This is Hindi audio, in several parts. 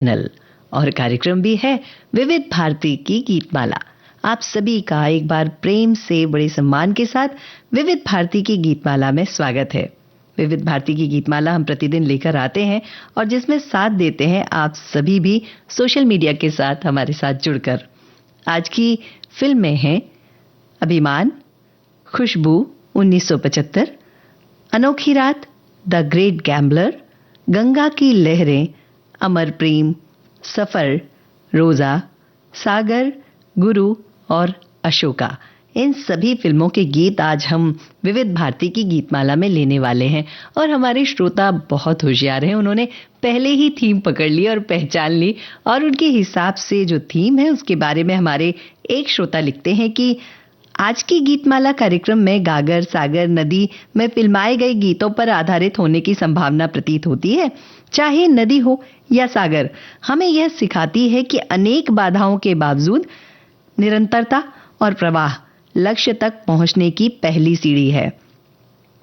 चैनल और कार्यक्रम भी है विविध भारती की गीतमाला। आप सभी का एक बार प्रेम से बड़े सम्मान के साथ विविध भारती की गीतमाला में स्वागत है। विविध भारती की गीतमाला हम प्रतिदिन लेकर आते हैं और जिसमें साथ देते हैं आप सभी भी सोशल मीडिया के साथ हमारे साथ जुड़कर। आज की फिल्म में है अभिमान, खुशबू 1975, अनोखी रात, द ग्रेट गैम्बलर, गंगा की लहरें, अमर प्रेम, सफर, रोजा, सागर, गुरु और अशोका। इन सभी फिल्मों के गीत आज हम विविध भारती की गीतमाला में लेने वाले हैं और हमारे श्रोता बहुत होशियार हैं। उन्होंने पहले ही थीम पकड़ ली और पहचान ली और उनके हिसाब से जो थीम है उसके बारे में हमारे एक श्रोता लिखते हैं कि आज की गीतमाला कार्यक्रम में गागर, सागर, नदी में फिल्माए गए गीतों पर आधारित होने की संभावना प्रतीत होती है। चाहे नदी हो या सागर, हमें यह सिखाती है कि अनेक बाधाओं के बावजूद निरंतरता और प्रवाह लक्ष्य तक पहुंचने की पहली सीढ़ी है।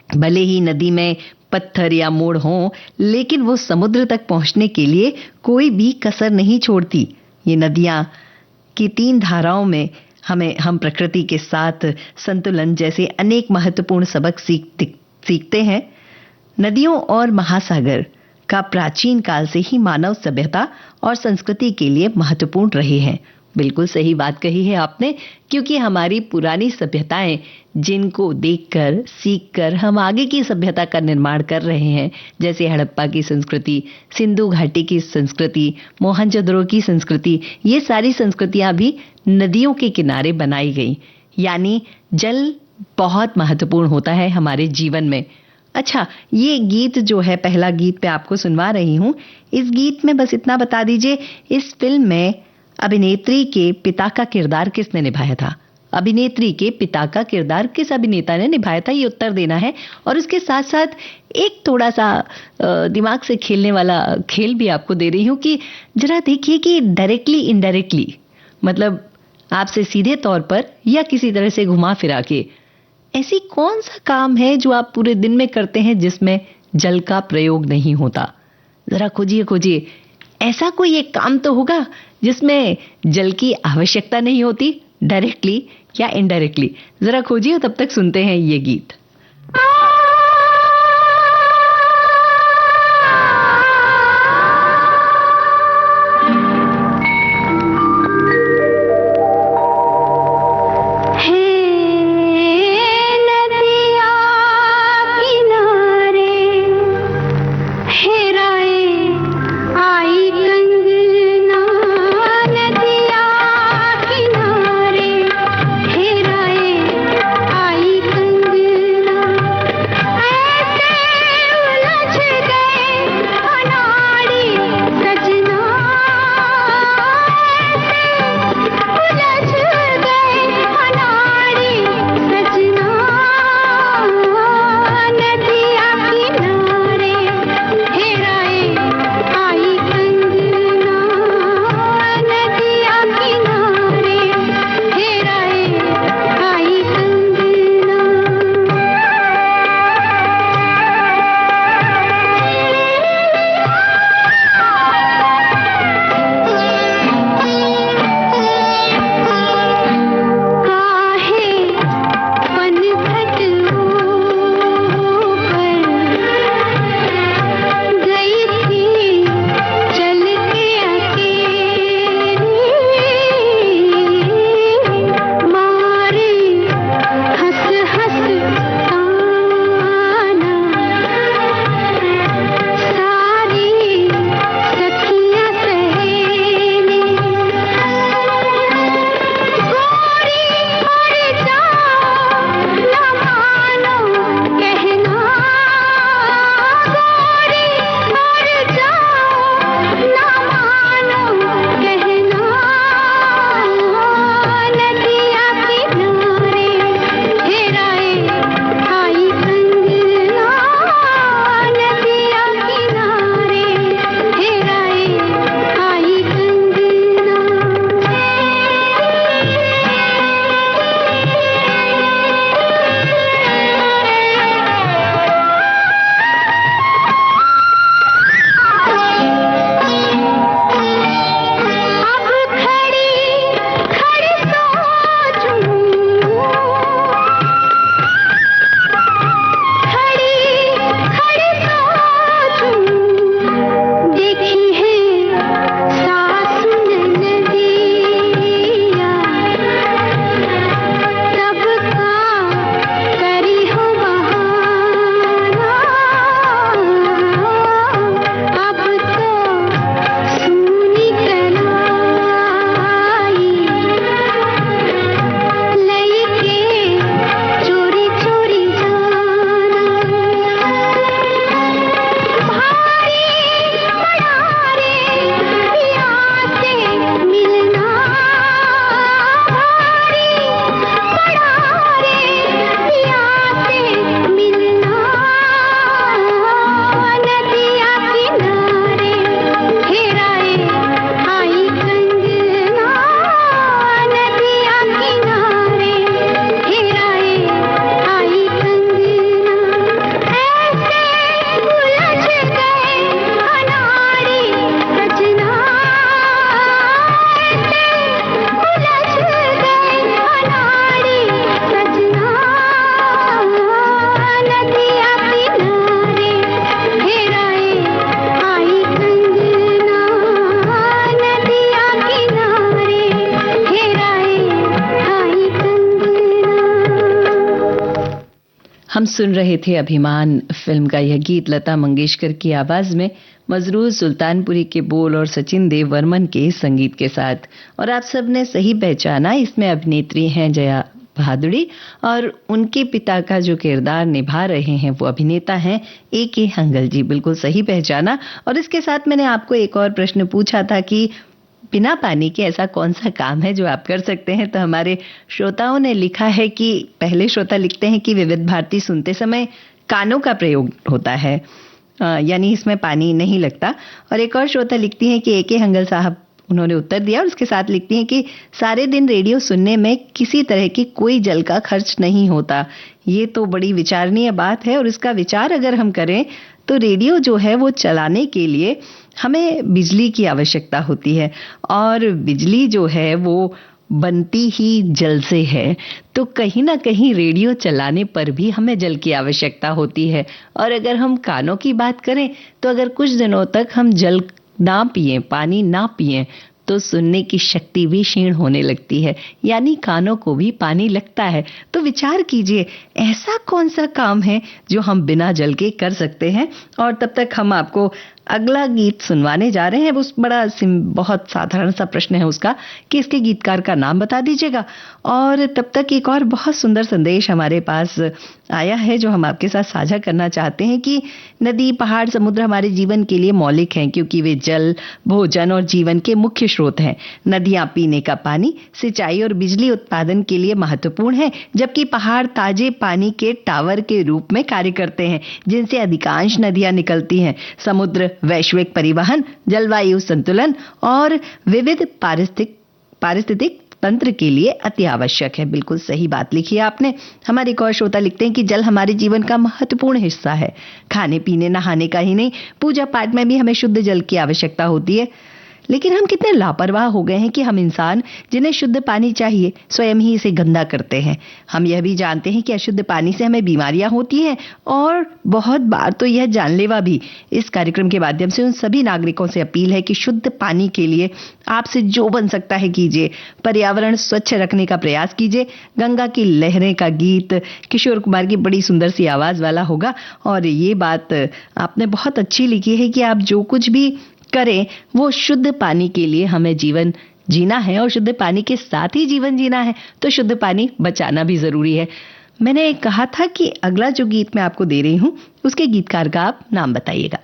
भले ही नदी में पत्थर या मोड़ हों, लेकिन वो समुद्र तक पहुंचने के लिए कोई भी कसर नहीं छोड़ती। ये नदियां की 3 धाराओं में हम प्रकृति के साथ संतुलन जैसे अनेक महत्वपूर्ण सबक सीखते हैं। नदियों और महासागर का प्राचीन काल से ही मानव सभ्यता और संस्कृति के लिए महत्वपूर्ण रहे हैं। बिल्कुल सही बात कही है आपने, क्योंकि हमारी पुरानी सभ्यताएं जिनको देखकर, सीखकर हम आगे की सभ्यता का निर्माण कर रहे हैं, जैसे हड़प्पा की संस्कृति, सिंधु घाटी की संस्कृति, मोहनजोदड़ो की संस्कृति, ये सारी संस्कृतियां भी नदियों के किनारे बनाई गई। यानी जल बहुत महत्वपूर्ण होता है हमारे जीवन में। अच्छा, ये गीत जो है, पहला गीत मैं आपको सुनवा रही हूं। इस गीत में बस इतना बता दीजिए, इस फिल्म में अभिनेत्री के पिता का किरदार किसने निभाया था? अभिनेत्री के पिता का किरदार किस अभिनेता ने निभाया था, ये उत्तर देना है। और उसके साथ साथ एक थोड़ा सा दिमाग से खेलने वाला खेल भी आपको दे रही हूं कि जरा देखिए कि डायरेक्टली इनडायरेक्टली, मतलब आपसे सीधे तौर पर या किसी तरह से घुमा फिरा के, ऐसी कौन सा काम है जो आप पूरे दिन में करते हैं जिसमें जल का प्रयोग नहीं होता? जरा खोजिए, ऐसा कोई एक काम तो होगा जिसमें जल की आवश्यकता नहीं होती, डायरेक्टली या इनडायरेक्टली। जरा खोजिए, तब तक सुनते हैं ये गीत। सुन रहे थे अभिमान फिल्म का यह गीत लता मंगेशकर की आवाज में मजरूर सुल्तानपुरी के बोल और सचिन देव वर्मन के संगीत के साथ। और आप सबने सही पहचाना, इसमें अभिनेत्री हैं जया भादुड़ी और उनके पिता का जो किरदार निभा रहे हैं वो अभिनेता हैं A.K. हंगल जी। बिल्कुल सही पहचाना। और इसके साथ मैंने आपको एक और प्रश्न पूछा था कि बिना पानी के ऐसा कौन सा काम है जो आप कर सकते हैं। तो हमारे श्रोताओं ने लिखा है कि पहले श्रोता लिखते हैं कि विविध भारती सुनते समय कानों का प्रयोग होता है, यानी इसमें पानी नहीं लगता। और एक और श्रोता लिखती हैं कि A.K. हंगल साहब, उन्होंने उत्तर दिया और उसके साथ लिखती हैं कि सारे दिन रेडियो सुनने में किसी तरह की कोई जल का खर्च नहीं होता। ये तो बड़ी विचारणीय बात है। और इसका विचार अगर हम करें तो रेडियो जो है वो चलाने के लिए हमें बिजली की आवश्यकता होती है और बिजली जो है वो बनती ही जल से है। तो कहीं ना कहीं रेडियो चलाने पर भी हमें जल की आवश्यकता होती है। और अगर हम कानों की बात करें तो अगर कुछ दिनों तक हम जल ना पिएं, पानी ना पिएं, तो सुनने की शक्ति भी क्षीण होने लगती है, यानी कानों को भी पानी लगता है। तो विचार कीजिए ऐसा कौन सा काम है जो हम बिना जल के कर सकते हैं। और तब तक हम आपको अगला गीत सुनवाने जा रहे हैं। उस बहुत साधारण सा प्रश्न है उसका कि इसके गीतकार का नाम बता दीजिएगा। और तब तक एक और बहुत सुंदर संदेश हमारे पास आया है जो हम आपके साथ साझा करना चाहते हैं कि नदी, पहाड़, समुद्र हमारे जीवन के लिए मौलिक हैं क्योंकि वे जल, भोजन और जीवन के मुख्य स्रोत हैं। नदियां पीने का पानी, सिंचाई और बिजली उत्पादन के लिए महत्वपूर्ण है, जबकि पहाड़ ताजे पानी के टावर के रूप में कार्य करते हैं जिनसे अधिकांश नदियां निकलती हैं। समुद्र वैश्विक परिवहन, जलवायु संतुलन और विविध पारिस्थितिक तंत्र के लिए अति आवश्यक है। बिल्कुल सही बात लिखी है आपने। हमारे एक और श्रोता लिखते हैं कि जल हमारे जीवन का महत्वपूर्ण हिस्सा है। खाने पीने, नहाने का ही नहीं, पूजा पाठ में भी हमें शुद्ध जल की आवश्यकता होती है। लेकिन हम कितने लापरवाह हो गए हैं कि हम इंसान जिन्हें शुद्ध पानी चाहिए स्वयं ही इसे गंदा करते हैं। हम यह भी जानते हैं कि अशुद्ध पानी से हमें बीमारियां होती हैं और बहुत बार तो यह जानलेवा भी। इस कार्यक्रम के माध्यम से उन सभी नागरिकों से अपील है कि शुद्ध पानी के लिए आपसे जो बन सकता है कीजिए। पर्यावरण स्वच्छ रखने का प्रयास कीजिए। गंगा की लहरें का गीत किशोर कुमार की बड़ी सुंदर सी आवाज वाला होगा। और ये बात आपने बहुत अच्छी लिखी है कि आप जो कुछ भी करें वो शुद्ध पानी के लिए हमें जीवन जीना है और शुद्ध पानी के साथ ही जीवन जीना है, तो शुद्ध पानी बचाना भी जरूरी है। मैंने कहा था कि अगला जो गीत मैं आपको दे रही हूं उसके गीतकार का आप नाम बताइएगा।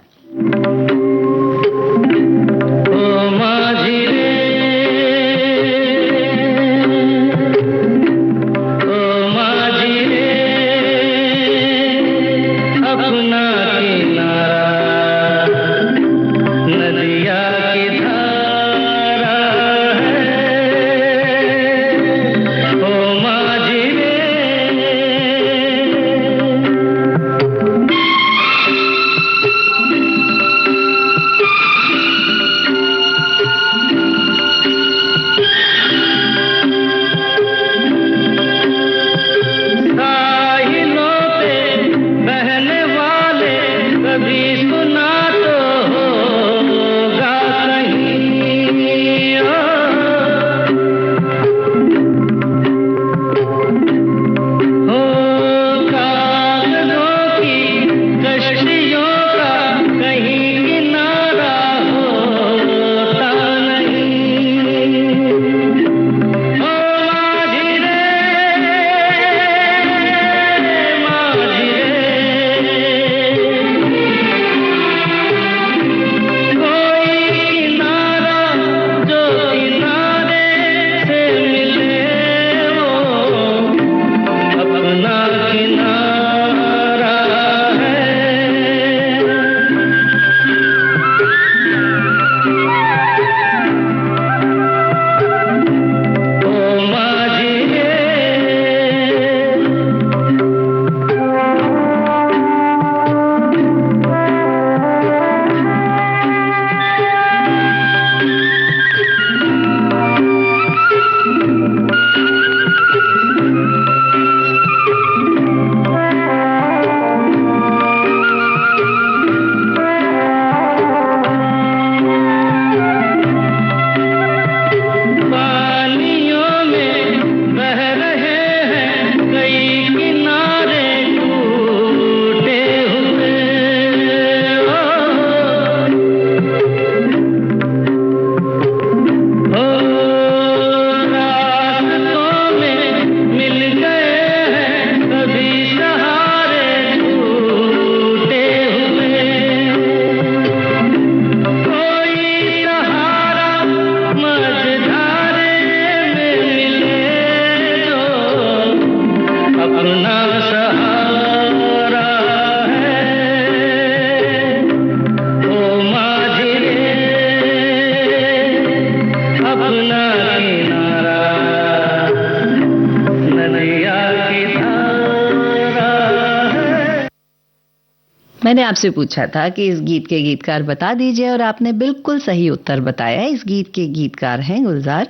मैंने आपसे पूछा था कि इस गीत के गीतकार बता दीजिए और आपने बिल्कुल सही उत्तर बताया। इस गीत के गीतकार हैं गुलजार।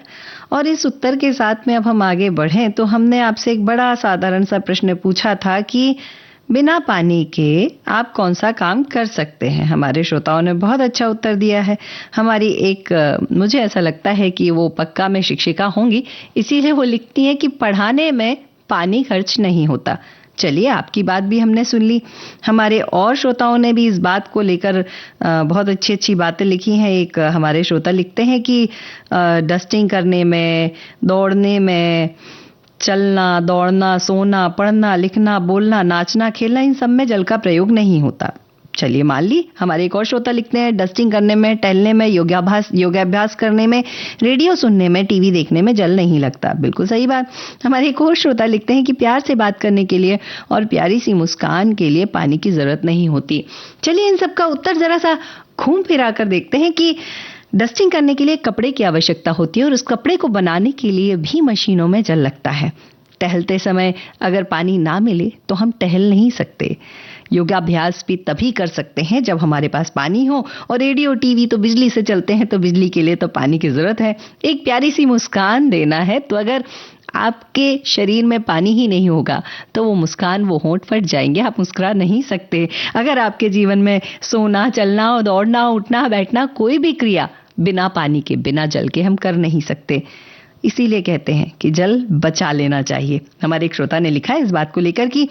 और इस उत्तर के साथ में अब हम आगे बढ़ें तो हमने आपसे एक बड़ा साधारण सा प्रश्न पूछा था कि बिना पानी के आप कौन सा काम कर सकते हैं। हमारे श्रोताओं ने बहुत अच्छा उत्तर दिया है। हमारी एक मुझे ऐसा लगता है कि वो पक्का में शिक्षिका होंगी, इसीलिए वो लिखती हैं कि पढ़ाने में पानी खर्च नहीं होता। चलिए, आपकी बात भी हमने सुन ली। हमारे और श्रोताओं ने भी इस बात को लेकर बहुत अच्छी अच्छी बातें लिखी हैं। एक हमारे श्रोता लिखते हैं कि डस्टिंग करने में, दौड़ने में, चलना, दौड़ना, सोना, पढ़ना, लिखना, बोलना, नाचना, खेलना, इन सब में जल का प्रयोग नहीं होता। चलिए, मान ली। हमारे एक और श्रोता लिखते हैं डस्टिंग करने में, टहलने में, योगाभ्यास करने में, रेडियो सुनने में, टीवी देखने में जल नहीं लगता। बिल्कुल सही बात। हमारे एक और श्रोता लिखते हैं कि प्यार से बात करने के लिए और प्यारी सी मुस्कान के लिए पानी की जरूरत नहीं होती। चलिए, इन सब का उत्तर जरा सा घूम फिरा कर देखते हैं कि डस्टिंग करने के लिए कपड़े की आवश्यकता होती है और उस कपड़े को बनाने के लिए भी मशीनों में जल लगता है। टहलते समय अगर पानी ना मिले तो हम टहल नहीं सकते। योगाभ्यास भी तभी कर सकते हैं जब हमारे पास पानी हो, और रेडियो टीवी तो बिजली से चलते हैं, तो बिजली के लिए तो पानी की जरूरत है। एक प्यारी सी मुस्कान देना है तो अगर आपके शरीर में पानी ही नहीं होगा तो वो मुस्कान, वो होंठ फट जाएंगे, आप मुस्कुरा नहीं सकते। अगर आपके जीवन में सोना, चलना, दौड़ना, उठना, बैठना, कोई भी क्रिया बिना पानी के, बिना जल के हम कर नहीं सकते। इसीलिए कहते हैं कि जल बचा लेना चाहिए। हमारे एक श्रोता ने लिखा है इस बात को लेकर कि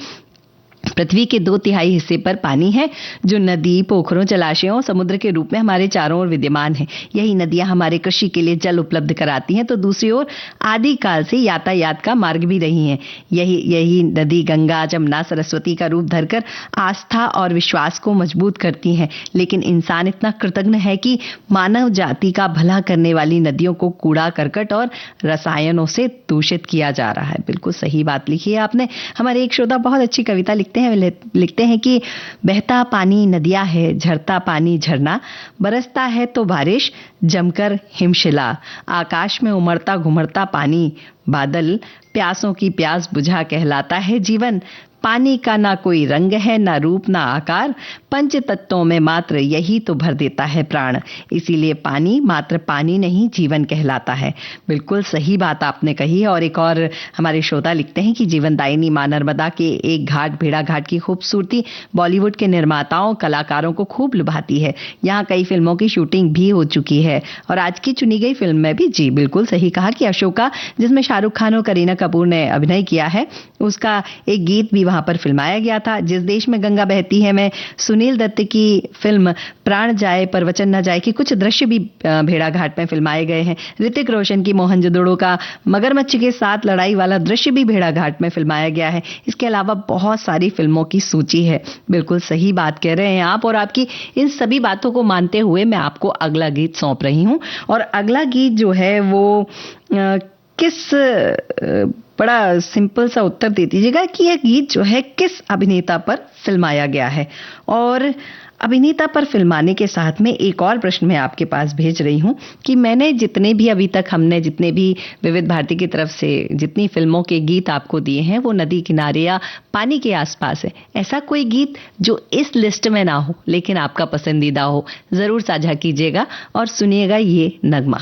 पृथ्वी के 2/3 हिस्से पर पानी है, जो नदी, पोखरों, जलाशयों, समुद्र के रूप में हमारे चारों ओर विद्यमान है। यही नदियां हमारे कृषि के लिए जल उपलब्ध कराती हैं, तो दूसरी ओर आदिकाल से यातायात का मार्ग भी रही हैं। यही नदी गंगा, जमुना, सरस्वती का रूप धरकर आस्था और विश्वास को मजबूत करती हैं। लेकिन इंसान इतना कृतज्ञ है कि मानव जाति का भला करने वाली नदियों को कूड़ा करकट और रसायनों से दूषित किया जा रहा है। बिल्कुल सही बात लिखी है आपने। हमारे एक श्रोता बहुत अच्छी कविता लिखते हैं कि बहता पानी नदिया है, झरता पानी झरना, बरसता है तो बारिश, जमकर हिमशिला, आकाश में उमड़ता घुमड़ता पानी बादल, प्यासों की प्यास बुझा कहलाता है जीवन। पानी का ना कोई रंग है, ना रूप, ना आकार, पंच तत्वों में मात्र यही तो भर देता है प्राण। इसीलिए पानी मात्र पानी नहीं, जीवन कहलाता है। बिल्कुल सही बात आपने कही है। और एक और हमारे श्रोता लिखते हैं कि जीवनदायिनी मां नर्मदा के एक घाट, भेड़ा घाट की खूबसूरती बॉलीवुड के निर्माताओं, कलाकारों को खूब लुभाती है। यहाँ कई फिल्मों की शूटिंग भी हो चुकी है और आज की चुनी गई फिल्म में भी। जी बिल्कुल सही कहा कि अशोका, जिसमें शाहरुख खान और करीना कपूर ने अभिनय किया है, उसका एक गीत भी वहां पर फिल्माया गया था। जिस देश में गंगा बहती है में सुनील दत्त की फिल्म प्राण जाए पर वचन न जाए के कुछ दृश्य भी भेड़ा घाट में फिल्माए गए हैं। ऋतिक रोशन की मोहनजोदड़ो का मगरमच्छ के साथ लड़ाई वाला दृश्य भी भेड़ा घाट में फिल्माया गया है। इसके अलावा बहुत सारी फिल्मों की सूची है। बिल्कुल सही बात कह रहे हैं आप। और आपकी इन सभी बातों को मानते हुए मैं आपको अगला गीत सौंप रही हूं। और अगला गीत जो है वो बड़ा सिंपल सा उत्तर दे दीजिएगा कि यह गीत जो है किस अभिनेता पर फिल्माया गया है। और अभिनेता पर फिल्माने के साथ में एक और प्रश्न मैं आपके पास भेज रही हूं कि मैंने जितने भी अभी तक हमने जितने भी विविध भारती की तरफ से जितनी फिल्मों के गीत आपको दिए हैं वो नदी किनारे या पानी के आसपास है। ऐसा कोई गीत जो इस लिस्ट में ना हो लेकिन आपका पसंदीदा हो, जरूर साझा कीजिएगा और सुनिएगा ये नगमा।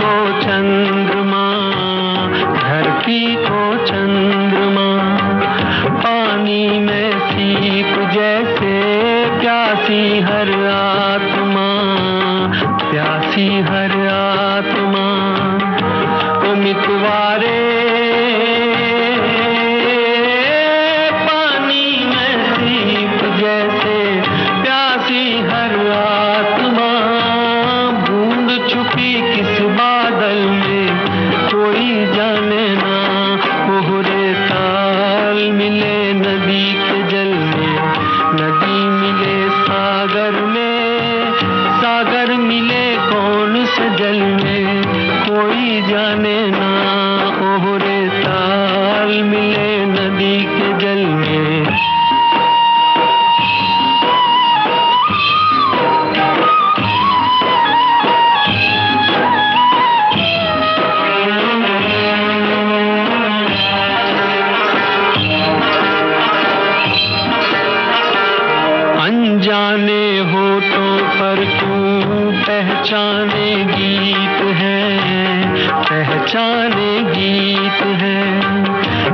को चंद्रमा, धरती को चंद्रमा, पानी में सीप जैसे प्यासी हर आत्मा, प्यासी हर आत्मा। ओ मितवारे पानी में सीप जैसे प्यासी हर आत्मा, बूंद छुपी किस बादल में कोई जाने ना, ओहरे ताल मिले नदी के जल में, नदी मिले सागर में, सागर मिले कौन से जल में कोई जाने ना, ओहरे ताल मिले नदी के जल में। अनजाने होठों पर क्यों पहचाने गीत है, पहचाने गीत है।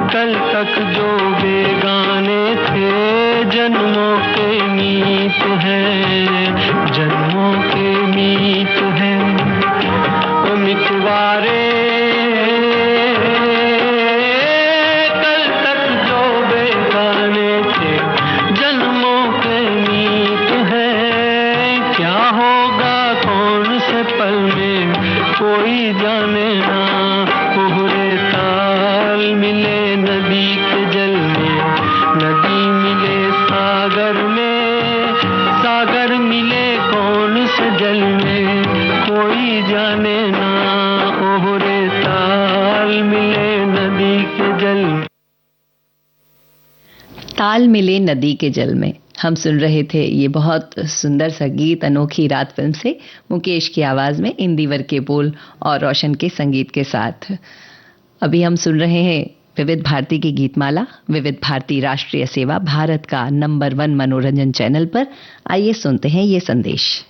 कल तक जो बेगाने थे जन्मों के मीत है, जन्मों के मीत है। ओ मितवारे कल तक जो बेगाने थे जन्मों के मीत है, क्या होगा कौन से पल में कोई जाने ना, ओहरे ताल मिले नदी के जल में, नदी मिले सागर में, सागर मिले कौन से जल में कोई जाने ना, ओहरे ताल मिले नदी के जल में। ताल मिले नदी के जल में हम सुन रहे थे ये बहुत सुंदर सा गीत अनोखी रात फिल्म से, मुकेश की आवाज में, इंदिवर के बोल और रोशन के संगीत के साथ। अभी हम सुन रहे हैं विविध भारती की गीतमाला, विविध भारती राष्ट्रीय सेवा, भारत का नंबर 1 मनोरंजन चैनल पर। आइए सुनते हैं ये संदेश।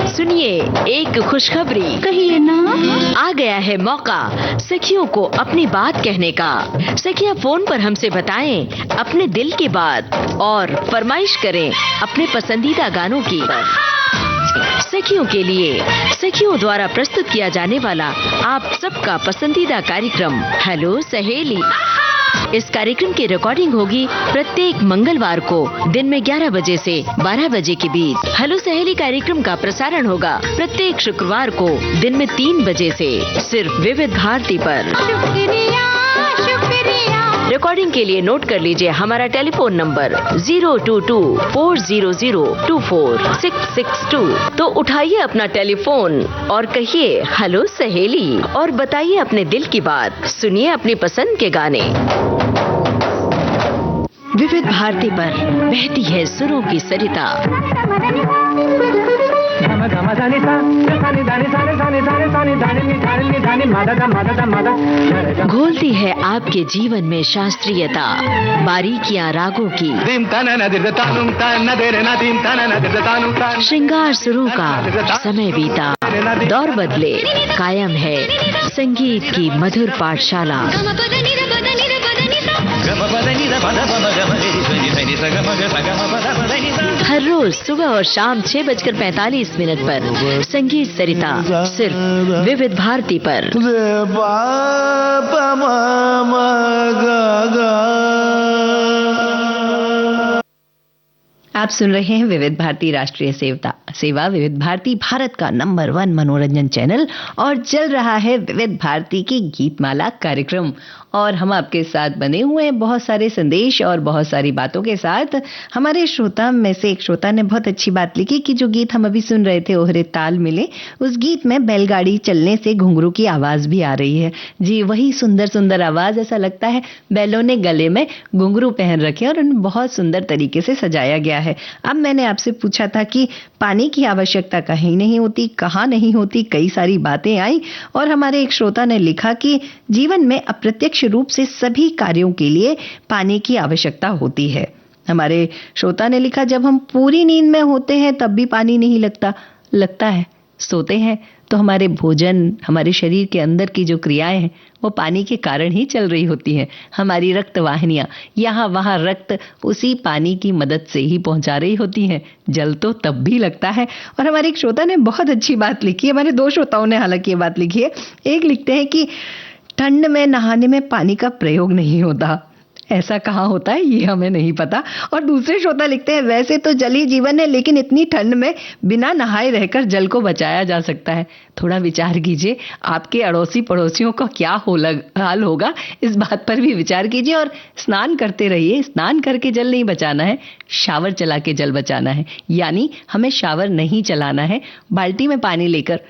सुनिए एक खुशखबरी, कहिए ना। आ गया है मौका सखियों को अपनी बात कहने का। सखियां फोन पर हमसे बताएं अपने दिल की बात और फरमाइश करें अपने पसंदीदा गानों की। सखियों के लिए सखियों द्वारा प्रस्तुत किया जाने वाला आप सबका पसंदीदा कार्यक्रम हेलो सहेली। इस कार्यक्रम की रिकॉर्डिंग होगी प्रत्येक मंगलवार को दिन में 11 बजे से 12 बजे के बीच। हेलो सहेली कार्यक्रम का प्रसारण होगा प्रत्येक शुक्रवार को दिन में 3 बजे से, सिर्फ विविध भारती पर। रिकॉर्डिंग के लिए नोट कर लीजिए हमारा टेलीफोन नंबर 022-400-24662। तो उठाइए अपना टेलीफोन और कहिए हेलो सहेली और बताइए अपने दिल की बात, सुनिए अपनी पसंद के गाने। विविध भारती पर बहती है सुरों की सरिता। घोलती है आपके जीवन में शास्त्रीयता, बारीकियां रागों की, श्रृंगार सुरों का समय बीता, दौर बदले, कायम है संगीत की मधुर पाठशाला। हर रोज सुबह और शाम 6:45 पर संगीत सरिता, सिर्फ विविध भारती पर। आप सुन रहे हैं विविध भारती राष्ट्रीय सेवा, विविध भारती भारत का नंबर 1 मनोरंजन चैनल, और चल रहा है विविध भारती की गीतमाला कार्यक्रम। और हम आपके साथ बने हुए हैं बहुत सारे संदेश और बहुत सारी बातों के साथ। हमारे श्रोता में से एक श्रोता ने बहुत अच्छी बात लिखी कि जो गीत हम अभी सुन रहे थे ओहरे ताल मिले, उस गीत में बैलगाड़ी चलने से घुंघरू की आवाज भी आ रही है। जी वही सुंदर सुंदर आवाज, ऐसा लगता है बैलों ने गले में घुंघरू पहन रखे और उन्हें बहुत सुंदर तरीके से सजाया गया है। अब मैंने आपसे पूछा था कि पानी की आवश्यकता कहीं नहीं होती, कहाँ नहीं होती, कई सारी बातें आई और हमारे एक श्रोता ने लिखा कि जीवन में अप्रत्यक्ष रूप से सभी कार्यों के लिए पानी की आवश्यकता होती है। हमारे श्रोता ने लिखा जब हम पूरी नींद में होते हैं तब भी पानी नहीं लगता है, सोते हैं तो हमारे भोजन, हमारे शरीर के अंदर की जो क्रियाएं हैं वो पानी के कारण ही चल रही होती हैं। हमारी रक्त वाहिनियां यहाँ वहाँ रक्त उसी पानी की मदद से ही पहुंचा रही होती हैं। जल तो तब भी लगता है। और हमारे एक श्रोता ने बहुत अच्छी बात लिखी है, हमारे 2 श्रोताओं ने हालांकि ये बात लिखी है। एक लिखते हैं कि ठंड में नहाने में पानी का प्रयोग नहीं होता। ऐसा कहाँ होता है ये हमें नहीं पता। और दूसरे श्रोता लिखते हैं वैसे तो जल ही जीवन है, लेकिन इतनी ठंड में बिना नहाए रहकर जल को बचाया जा सकता है। थोड़ा विचार कीजिए, आपके अड़ोसी पड़ोसियों का क्या हाल होगा, इस बात पर भी विचार कीजिए। और स्नान करते रहिए। स्नान करके जल नहीं बचाना है, शावर चला के जल बचाना है। यानी हमें शावर नहीं चलाना है, बाल्टी में पानी लेकर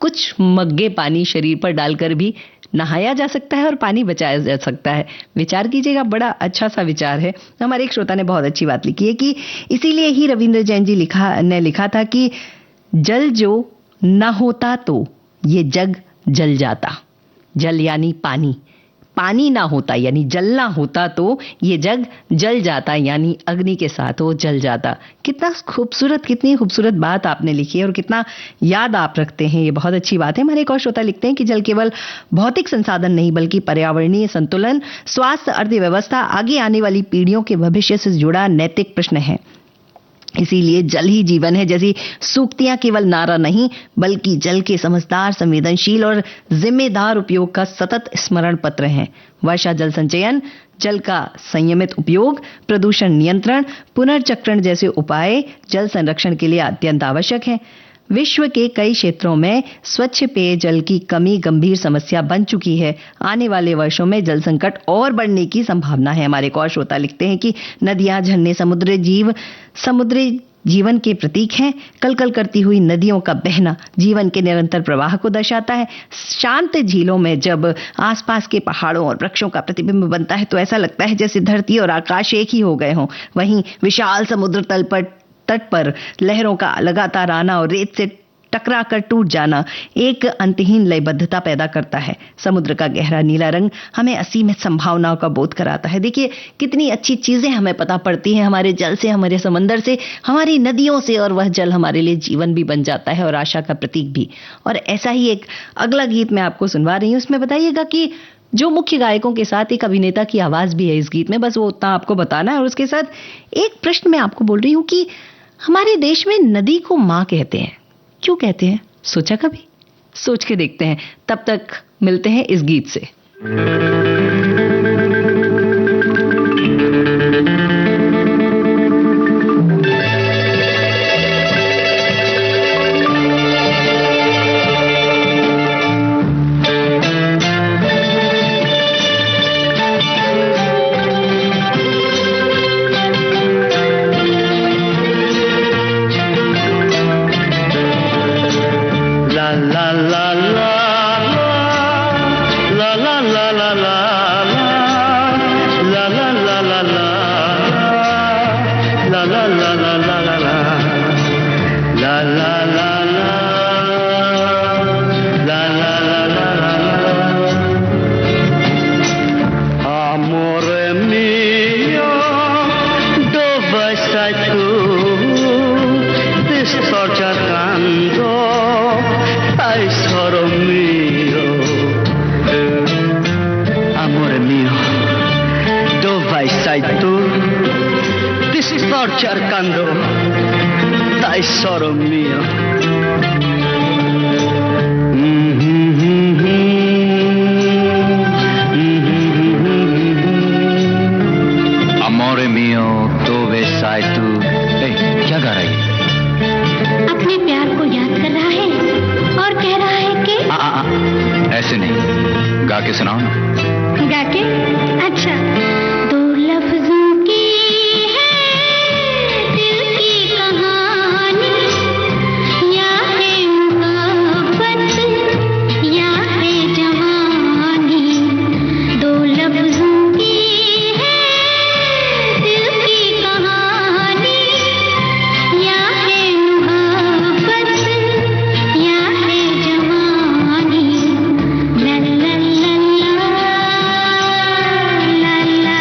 कुछ मग्गे पानी शरीर पर डालकर भी नहाया जा सकता है और पानी बचाया जा सकता है। विचार कीजिएगा, बड़ा अच्छा सा विचार है। हमारे एक श्रोता ने बहुत अच्छी बात लिखी है कि इसीलिए ही रविंद्र जैन जी ने लिखा था कि जल जो न होता तो ये जग जल जाता। जल यानी पानी, पानी ना होता यानी जल ना होता तो ये जग जल जाता, यानी अग्नि के साथ वो जल जाता। कितना खूबसूरत, कितनी खूबसूरत बात आपने लिखी है और कितना याद आप रखते हैं, ये बहुत अच्छी बात है। हमारे एक और श्रोता लिखते हैं कि जल केवल भौतिक संसाधन नहीं बल्कि पर्यावरणीय संतुलन, स्वास्थ्य, अर्थव्यवस्था, आगे आने वाली पीढ़ियों के भविष्य से जुड़ा नैतिक प्रश्न है। इसीलिए जल ही जीवन है जैसी सूक्तियां केवल नारा नहीं बल्कि जल के समझदार, संवेदनशील और जिम्मेदार उपयोग का सतत स्मरण पत्र हैं। वर्षा जल संचयन, जल का संयमित उपयोग, प्रदूषण नियंत्रण, पुनर्चक्रण जैसे उपाय जल संरक्षण के लिए अत्यंत आवश्यक हैं। विश्व के कई क्षेत्रों में स्वच्छ पेयजल की कमी गंभीर समस्या बन चुकी है। आने वाले वर्षों में जल संकट और बढ़ने की संभावना है। हमारे एक और श्रोता लिखते हैं कि नदियां, झरने, समुद्री जीवन के प्रतीक हैं। कलकल करती हुई नदियों का बहना जीवन के निरंतर प्रवाह को दर्शाता है। शांत झीलों में जब आसपास के पहाड़ों और वृक्षों का प्रतिबिंब बनता है तो ऐसा लगता है जैसे धरती और आकाश एक ही हो गए हों। वहीं विशाल समुद्र तट पर लहरों का लगातार आना और रेत से टकरा कर टूट जाना एक अंतहीन लयबद्धता पैदा करता है। समुद्र का गहरा नीला रंग हमें असीमित संभावनाओं का बोध कराता है। देखिए कितनी अच्छी चीजें हमें पता पड़ती हैं हमारे जल से, हमारे समंदर से, हमारी नदियों से, और वह जल हमारे लिए जीवन भी बन जाता है और आशा का प्रतीक भी। और ऐसा ही एक अगला गीत मैं आपको सुनवा रही हूँ। उसमें बताइएगा कि जो मुख्य गायकों के साथ एक अभिनेता की आवाज भी है इस गीत में, बस वो उतना आपको बताना है। और उसके साथ एक प्रश्न मैं आपको बोल रही हूँ कि हमारे देश में नदी को माँ कहते हैं, क्यों कहते हैं? सोचा कभी? सोच के देखते हैं। तब तक मिलते हैं इस गीत से। cercando tesoro mio. Amore mio, dove sei tu? क्या गा रही है? अपने प्यार को याद कर रहा है और कह रहा है कि ऐसे नहीं, गा के सुनाओ ना। गा के? अच्छा, दो लफ्जों की है दिल की कहानी, या है मोहब्बत या है जवानी। दो लफ्जों की है दिल की कहानी, या है मोहब्बत या है जवानी। ला ला ला ला ला ला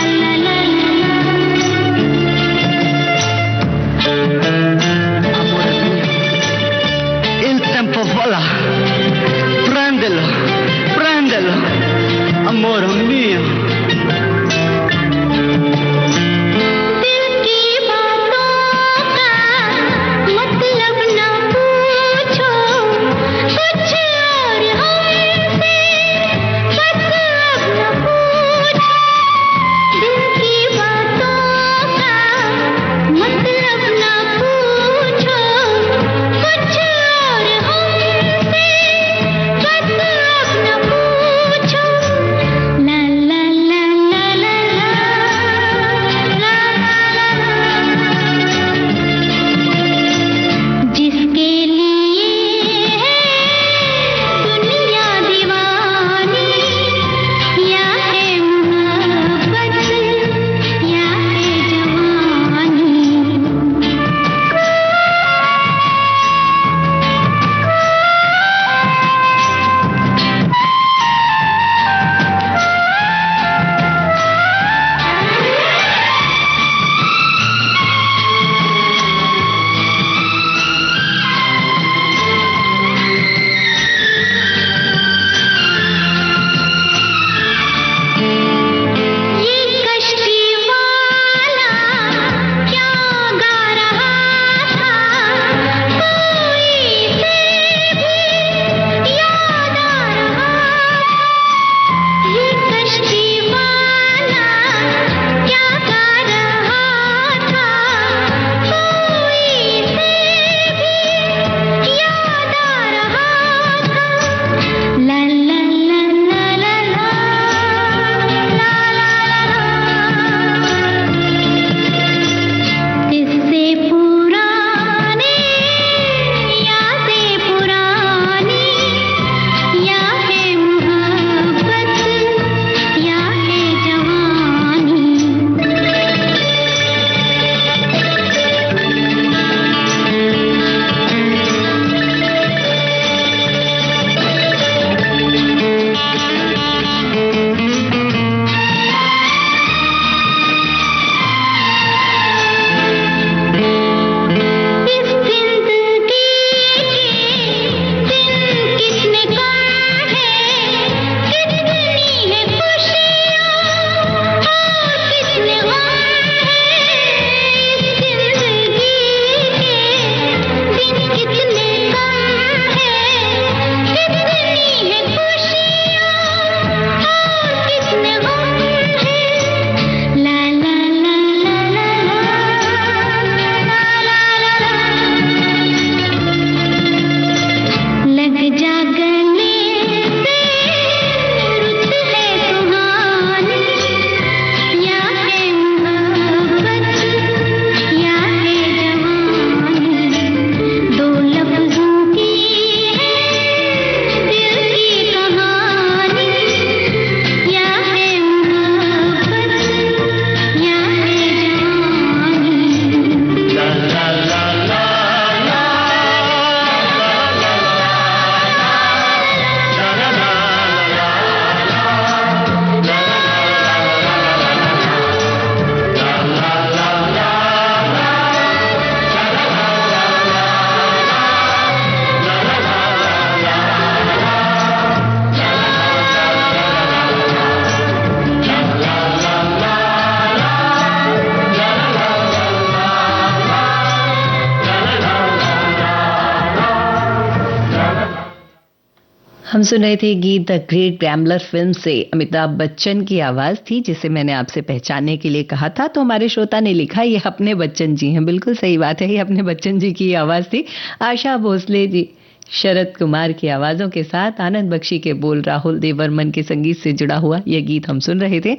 सुन रहे थे गीत द ग्रेट गैम्बलर फिल्म से। अमिताभ बच्चन की आवाज थी जिसे मैंने आपसे पहचानने के लिए कहा था, तो हमारे श्रोता ने लिखा ये अपने बच्चन जी हैं। बिल्कुल सही बात है, ये अपने बच्चन जी की आवाज थी। आशा भोसले जी, शरद कुमार की आवाजों के साथ आनंद बख्शी के बोल, राहुल देववर्मन के संगीत से जुड़ा हुआ यह गीत हम सुन रहे थे।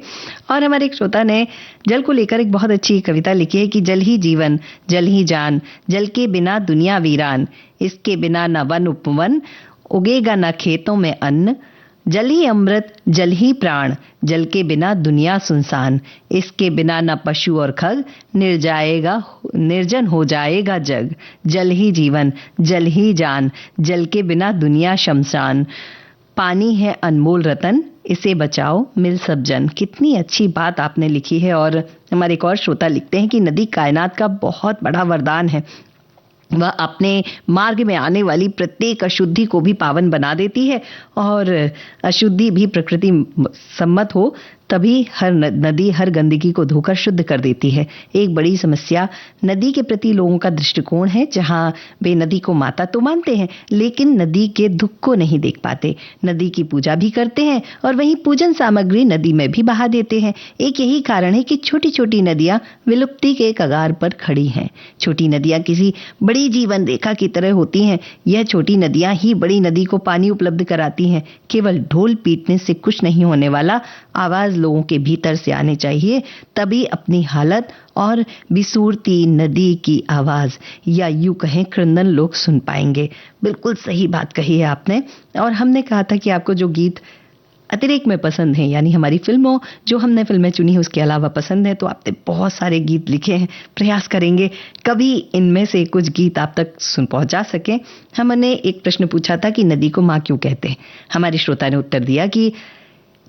और हमारे एक श्रोता ने जल को लेकर एक बहुत अच्छी कविता लिखी है कि जल ही जीवन, जल ही जान, जल के बिना दुनिया वीरान, इसके बिना न वन उपवन, उगेगा न खेतों में अन्न, जल ही अमृत, जल ही प्राण, जल के बिना दुनिया सुनसान, इसके बिना न पशु और खग, निर्जन हो जाएगा जग, जल ही जीवन, जल ही जान, जल के बिना दुनिया शमशान, पानी है अनमोल रतन, इसे बचाओ मिल सब जन। कितनी अच्छी बात आपने लिखी है। और हमारे एक और श्रोता लिखते हैं कि नदी कायनात का बहुत बड़ा वरदान है। वह अपने मार्ग में आने वाली प्रत्येक अशुद्धि को भी पावन बना देती है, और अशुद्धि भी प्रकृति सम्मत हो तभी हर नदी हर गंदगी को धोकर शुद्ध कर देती है। एक बड़ी समस्या नदी के प्रति लोगों का दृष्टिकोण है, जहां वे नदी को माता तो मानते हैं लेकिन नदी के दुख को नहीं देख पाते। नदी की पूजा भी करते हैं और वहीं पूजन सामग्री नदी में भी बहा देते हैं। एक यही कारण है कि छोटी छोटी नदियां विलुप्ति के कगार पर खड़ी हैं। छोटी नदियां किसी बड़ी जीवन रेखा की तरह होती हैं। यह छोटी नदियां ही बड़ी नदी को पानी उपलब्ध कराती हैं। केवल ढोल पीटने से कुछ नहीं होने वाला, आवाज लोगों के भीतर से आनी चाहिए, तभी अपनी हालत और बिसूरती नदी की आवाज, या यूं कहें क्रंदन, लोग सुन पाएंगे। बिल्कुल सही बात कही है आपने। और हमने कहा था कि आपको जो गीत अतिरेक में पसंद है, यानी हमारी फिल्मों, जो हमने फिल्में चुनी है उसके अलावा पसंद है, तो आपने बहुत सारे गीत लिखे हैं। प्रयास करेंगे कभी इनमें से कुछ गीत आप तक पहुंचा सके। हमने एक प्रश्न पूछा था कि नदी को माँ क्यों कहते हैं। हमारी श्रोता ने उत्तर दिया कि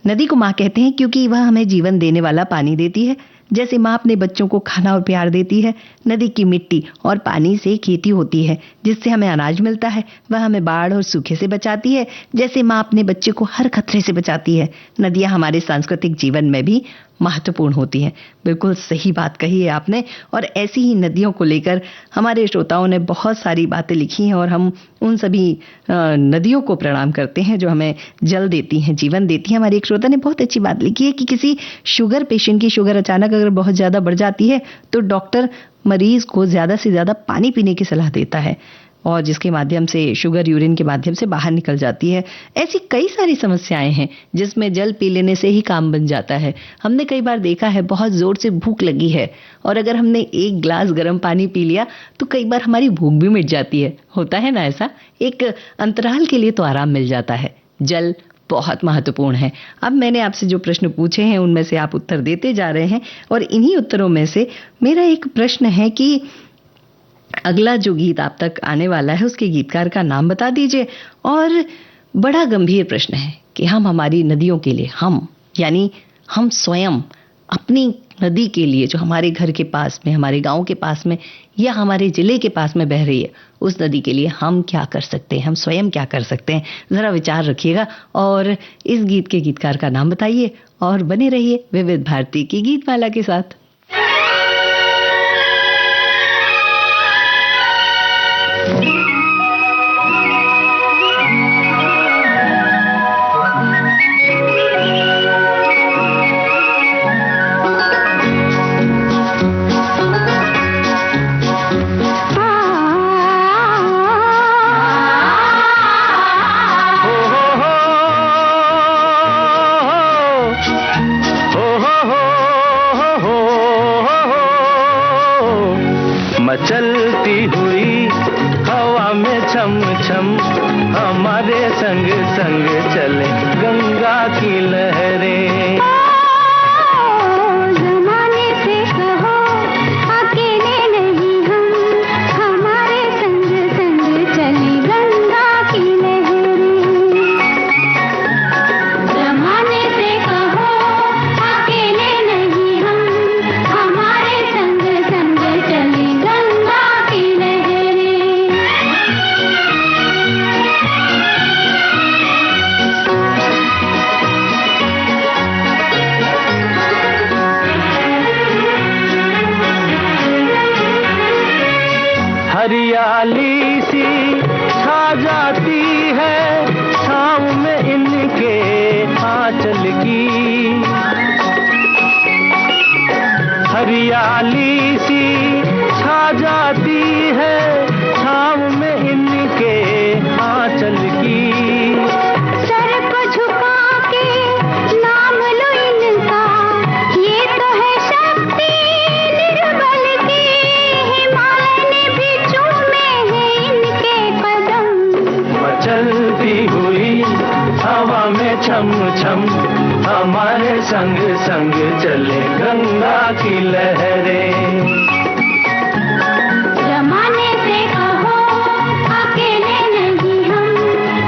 नदी को माँ कहते हैं क्योंकि वह हमें जीवन देने वाला पानी देती है। जैसे माँ अपने बच्चों को खाना और प्यार देती है, नदी की मिट्टी और पानी से खेती होती है जिससे हमें अनाज मिलता है। वह हमें बाढ़ और सूखे से बचाती है, जैसे माँ अपने बच्चे को हर खतरे से बचाती है। नदियाँ हमारे सांस्कृतिक जीवन में भी महत्वपूर्ण होती हैं। बिल्कुल सही बात कही है आपने। और ऐसी ही नदियों को लेकर हमारे श्रोताओं ने बहुत सारी बातें लिखी हैं, और हम उन सभी नदियों को प्रणाम करते हैं जो हमें जल देती हैं, जीवन देती हैं। हमारे एक श्रोता ने बहुत अच्छी बात लिखी है कि किसी शुगर पेशेंट की शुगर अचानक अगर बहुत ज्यादा बढ़ जाती है तो डॉक्टर मरीज को ज्यादा से ज्यादा पानी पीने की सलाह देता है, और जिसके माध्यम से शुगर यूरिन के माध्यम से बाहर निकल जाती है। ऐसी कई सारी समस्याएं हैं जिसमें जल पी लेने से ही काम बन जाता है। हमने कई बार देखा है, बहुत जोर से भूख लगी है और अगर हमने एक ग्लास गर्म पानी पी लिया तो कई बार हमारी भूख भी मिट जाती है। होता है ना ऐसा, एक अंतराल के लिए तो आराम मिल जाता है। जल बहुत महत्वपूर्ण है। अब मैंने आपसे जो प्रश्न पूछे हैं उनमें से आप उत्तर देते जा रहे हैं, और इन्हीं उत्तरों में से मेरा एक प्रश्न है कि अगला जो गीत आप तक आने वाला है उसके गीतकार का नाम बता दीजिए। और बड़ा गंभीर प्रश्न है कि हम हमारी नदियों के लिए, हम यानी हम स्वयं अपनी नदी के लिए जो हमारे घर के पास में, हमारे गांव के पास में या हमारे जिले के पास में बह रही है, उस नदी के लिए हम क्या कर सकते हैं, हम स्वयं क्या कर सकते हैं। जरा विचार रखिएगा और इस गीत के गीतकार का नाम बताइए और बने रहिए विविध भारती की गीतमाला के साथ। मचलती हुई हवा में छम छम हमारे संग संग चले गंगा की लहरें। ज़माने से कहो अकेले नहीं हम, हमारे संग संग चली गंगा की लहरें। ज़माने से कहो अकेले नहीं हम, हमारे संग संग चली गंगा की लहरें। संग संग चले गंगा की लहरें। जमाने से कहो अकेले नहीं हम,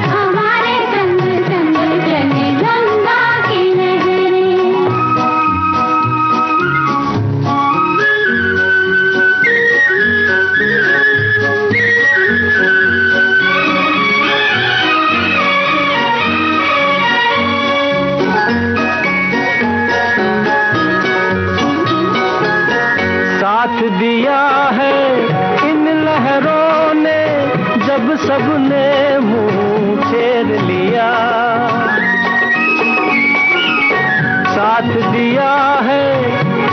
हमारे संग संग चले गंगा की लहरें। साथ दिया है इन लहरों ने जब सबने मुंह फेर लिया। साथ दिया है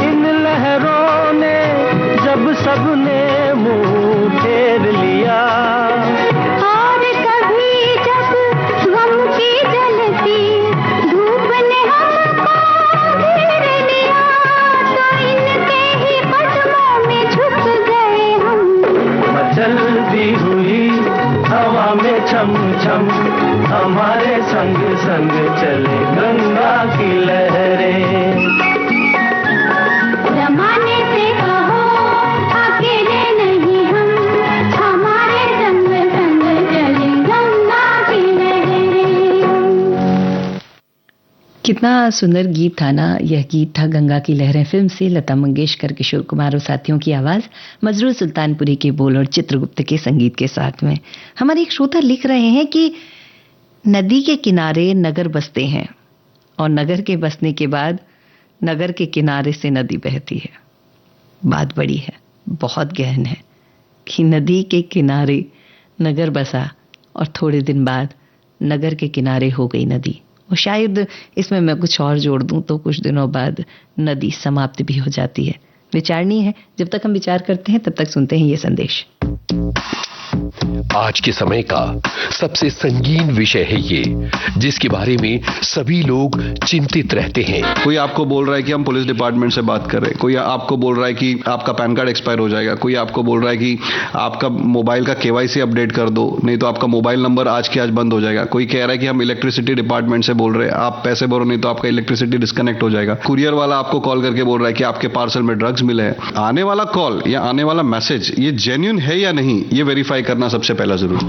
इन लहरों ने जब सबने मुंह फेर लिया। और कभी जब गम की जलती धूप ने हमको घेर लिया, तो इनके ही कदमों में झुक गए हम। मचलती हुई हवा में छम छम हमारे संग संग चले गंगा की लहरें। जमाने से कहो अकेले नहीं हम, हमारे संग संग चले गंगा की लहरें। कितना सुंदर गीत था ना। यह गीत था गंगा की लहरें फिल्म से। लता मंगेशकर, किशोर कुमार और साथियों की आवाज, मजरूर सुल्तानपुरी के बोल और चित्रगुप्त के संगीत के साथ में। हमारे एक श्रोता लिख रहे हैं कि नदी के किनारे नगर बसते हैं और नगर के बसने के बाद नगर के किनारे से नदी बहती है। बात बड़ी है, बहुत गहन है कि नदी के किनारे नगर बसा और थोड़े दिन बाद नगर के किनारे हो गई नदी। और शायद इसमें मैं कुछ और जोड़ दूं तो कुछ दिनों बाद नदी समाप्त भी हो जाती है। विचारणीय है। जब तक हम विचार करते हैं तब तक सुनते हैं ये संदेश। आज के समय का सबसे संगीन विषय है ये, जिसके बारे में सभी लोग चिंतित रहते हैं। कोई आपको बोल रहा है कि हम पुलिस डिपार्टमेंट से बात कर रहे हैं, कोई आपको बोल रहा है कि आपका पैन कार्ड एक्सपायर हो जाएगा, कोई आपको बोल रहा है कि आपका मोबाइल का KYC अपडेट कर दो, नहीं तो आपका मोबाइल नंबर आज के आज बंद हो जाएगा। कोई कह रहा है कि हम इलेक्ट्रिसिटी डिपार्टमेंट से बोल रहे हैं, आप पैसे भरो नहीं तो आपका इलेक्ट्रिसिटी डिस्कनेक्ट हो जाएगा। कुरियर वाला आपको कॉल करके बोल रहा है कि आपके पार्सल में ड्रग्स मिले हैं। आने वाला कॉल या आने वाला मैसेज ये जेन्युइन है या नहीं, ये वेरीफाई करना सबसे पहला जरूरी।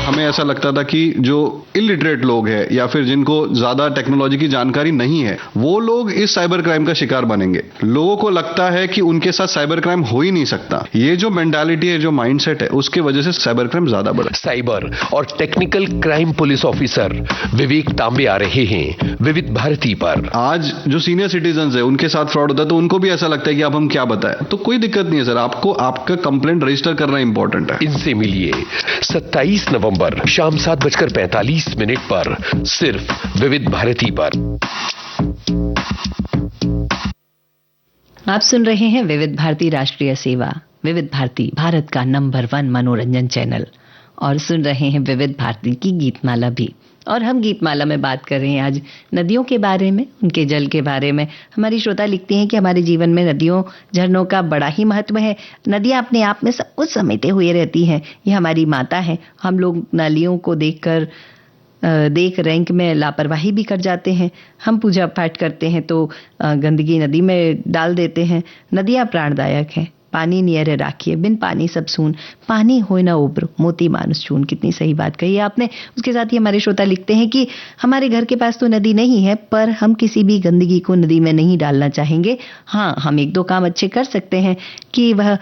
हमें ऐसा लगता था कि जो इलिटरेट लोग हैं या फिर जिनको ज्यादा टेक्नोलॉजी की जानकारी नहीं है, वो लोग इस साइबर क्राइम का शिकार बनेंगे। लोगों को लगता है कि उनके साथ साइबर क्राइम हो ही नहीं सकता। ये जो मेंटालिटी है, जो माइंडसेट है, उसके वजह से साइबर क्राइम ज्यादा बढ़ा। साइबर और टेक्निकल क्राइम पुलिस ऑफिसर विवेक तांबे आ रहे हैं विविध भारती पर। आज जो सीनियर सिटीजन है उनके साथ फ्रॉड होता है तो उनको भी ऐसा लगता है कि अब हम क्या बताएं, तो कोई दिक्कत नहीं है सर, आपको आपका कंप्लेंट रजिस्टर करना इंपॉर्टेंट है। इनसे मिलिए 27 नवंबर शाम 7:45 पर सिर्फ विविध भारती पर। आप सुन रहे हैं विविध भारती राष्ट्रीय सेवा, विविध भारती भारत का नंबर 1 मनोरंजन चैनल, और सुन रहे हैं विविध भारती की गीतमाला भी। और हम गीतमाला में बात कर रहे हैं आज नदियों के बारे में, उनके जल के बारे में। हमारी श्रोता लिखती हैं कि हमारे जीवन में नदियों झरनों का बड़ा ही महत्व है। नदियाँ अपने आप में सब कुछ समेटे हुए रहती हैं। ये हमारी माता है। हम लोग नालियों को देख रैंक में लापरवाही भी कर जाते हैं। हम पूजा पाठ करते हैं तो गंदगी नदी में डाल देते हैं। नदियाँ प्राणदायक हैं। पानी नियर राखिए, बिन पानी सब सून, पानी होए ना उब्र, मोती मानुस चून। कितनी सही बात कही है आपने। उसके साथ ही हमारे श्रोता लिखते हैं कि हमारे घर के पास तो नदी नहीं है, पर हम किसी भी गंदगी को नदी में नहीं डालना चाहेंगे। हाँ, हम एक दो काम अच्छे कर सकते हैं कि वह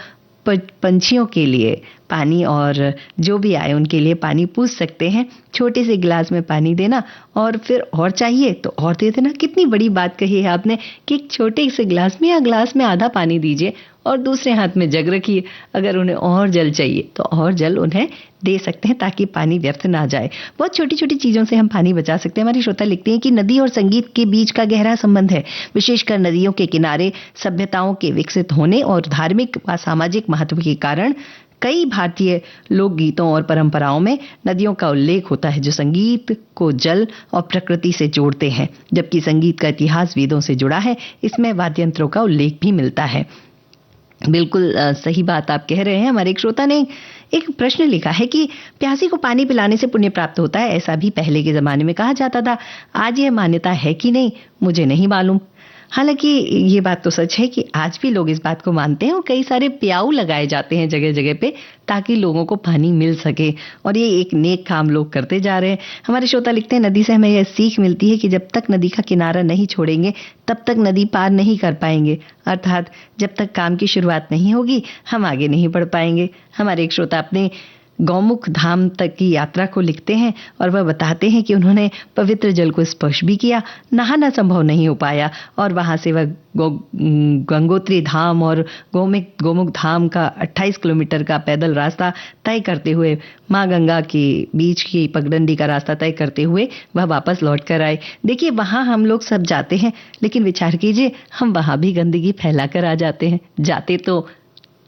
पंछियों के लिए पानी और जो भी आए उनके लिए पानी पूछ सकते हैं। छोटे से गिलास में पानी देना और फिर और चाहिए तो और दे देना। कितनी बड़ी बात कही है आपने कि एक छोटे से गिलास में या गिलास में आधा पानी दीजिए और दूसरे हाथ में जग रखिए। अगर उन्हें और जल चाहिए तो और जल उन्हें दे सकते हैं ताकि पानी व्यर्थ ना जाए। बहुत छोटी छोटी चीज़ों से हम पानी बचा सकते हैं। हमारी श्रोता लिखते हैं कि नदी और संगीत के बीच का गहरा संबंध है। विशेषकर नदियों के किनारे सभ्यताओं के विकसित होने और धार्मिक व सामाजिक महत्व के कारण कई भारतीय लोकगीतों और परंपराओं में नदियों का उल्लेख होता है, जो संगीत को जल और प्रकृति से जोड़ते हैं। जबकि संगीत का इतिहास वेदों से जुड़ा है, इसमें वाद्य यंत्रों का उल्लेख भी मिलता है। बिल्कुल सही बात आप कह रहे हैं। हमारे एक श्रोता ने एक प्रश्न लिखा है कि प्यासी को पानी पिलाने से पुण्य प्राप्त होता है, ऐसा भी पहले के जमाने में कहा जाता था। आज यह मान्यता है कि नहीं, मुझे नहीं मालूम। हालांकि ये बात तो सच है कि आज भी लोग इस बात को मानते हैं और कई सारे प्याऊ लगाए जाते हैं जगह जगह पे ताकि लोगों को पानी मिल सके, और ये एक नेक काम लोग करते जा रहे हैं। हमारे श्रोता लिखते हैं, नदी से हमें यह सीख मिलती है कि जब तक नदी का किनारा नहीं छोड़ेंगे तब तक नदी पार नहीं कर पाएंगे, अर्थात जब तक काम की शुरुआत नहीं होगी हम आगे नहीं बढ़ पाएंगे। हमारे एक श्रोता अपने गौमुख धाम तक की यात्रा को लिखते हैं और वह बताते हैं कि उन्होंने पवित्र जल को स्पर्श भी किया, नहाना संभव नहीं हो पाया, और वहां से वह गंगोत्री धाम और गोमुख धाम का 28 किलोमीटर का पैदल रास्ता तय करते हुए, माँ गंगा के बीच की पगडंडी का रास्ता तय करते हुए वह वापस लौट कर आए। देखिए, वहां हम लोग सब जाते हैं, लेकिन विचार कीजिए हम वहां भी गंदगी फैला कर आ जाते हैं। जाते तो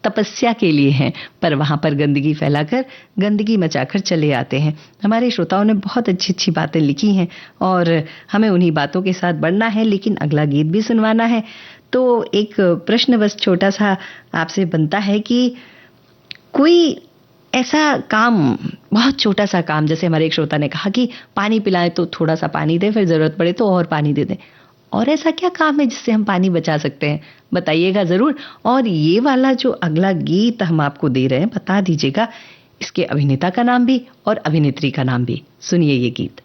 तपस्या के लिए हैं, पर वहां पर गंदगी फैलाकर, गंदगी मचाकर चले आते हैं। हमारे श्रोताओं ने बहुत अच्छी अच्छी बातें लिखी हैं और हमें उन्हीं बातों के साथ बढ़ना है, लेकिन अगला गीत भी सुनवाना है। तो एक प्रश्न बस छोटा सा आपसे बनता है कि कोई ऐसा काम, बहुत छोटा सा काम, जैसे हमारे एक श्रोता ने कहा कि पानी पिलाएं तो थोड़ा सा पानी दें, फिर जरूरत पड़े तो और पानी दे दें, और ऐसा क्या काम है जिससे हम पानी बचा सकते हैं, बताइएगा जरूर। और ये वाला जो अगला गीत हम आपको दे रहे हैं, बता दीजिएगा इसके अभिनेता का नाम भी और अभिनेत्री का नाम भी। सुनिए ये गीत।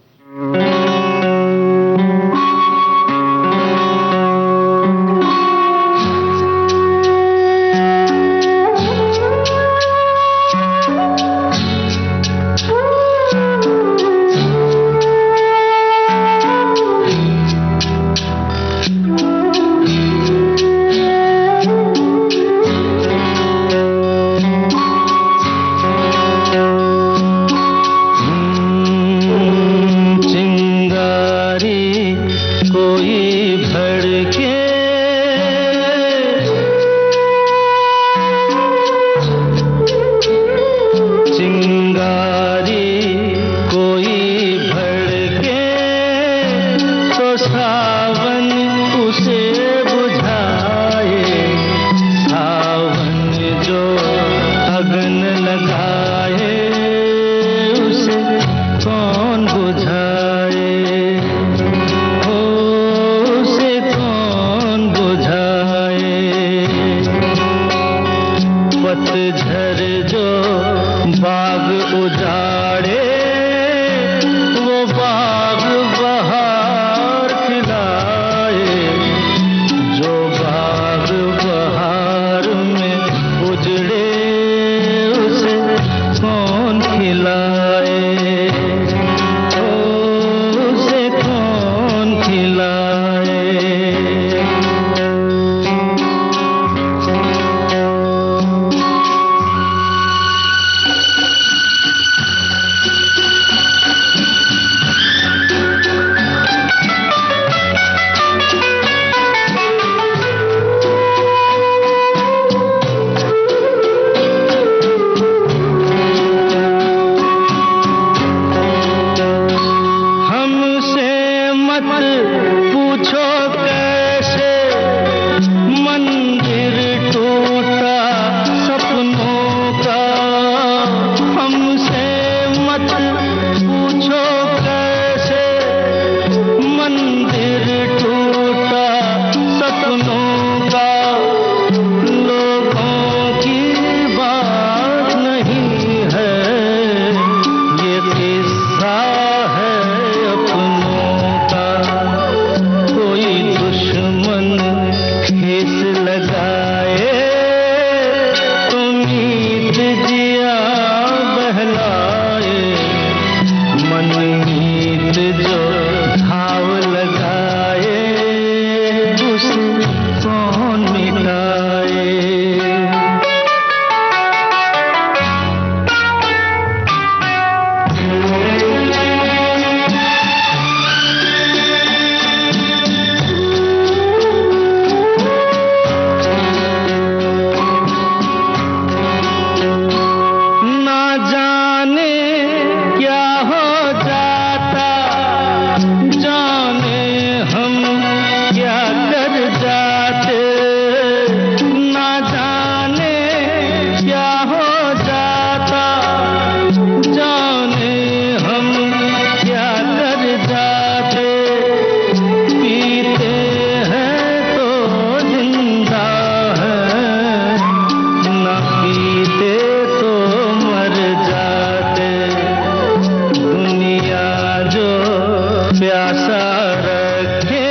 प्यासा रखे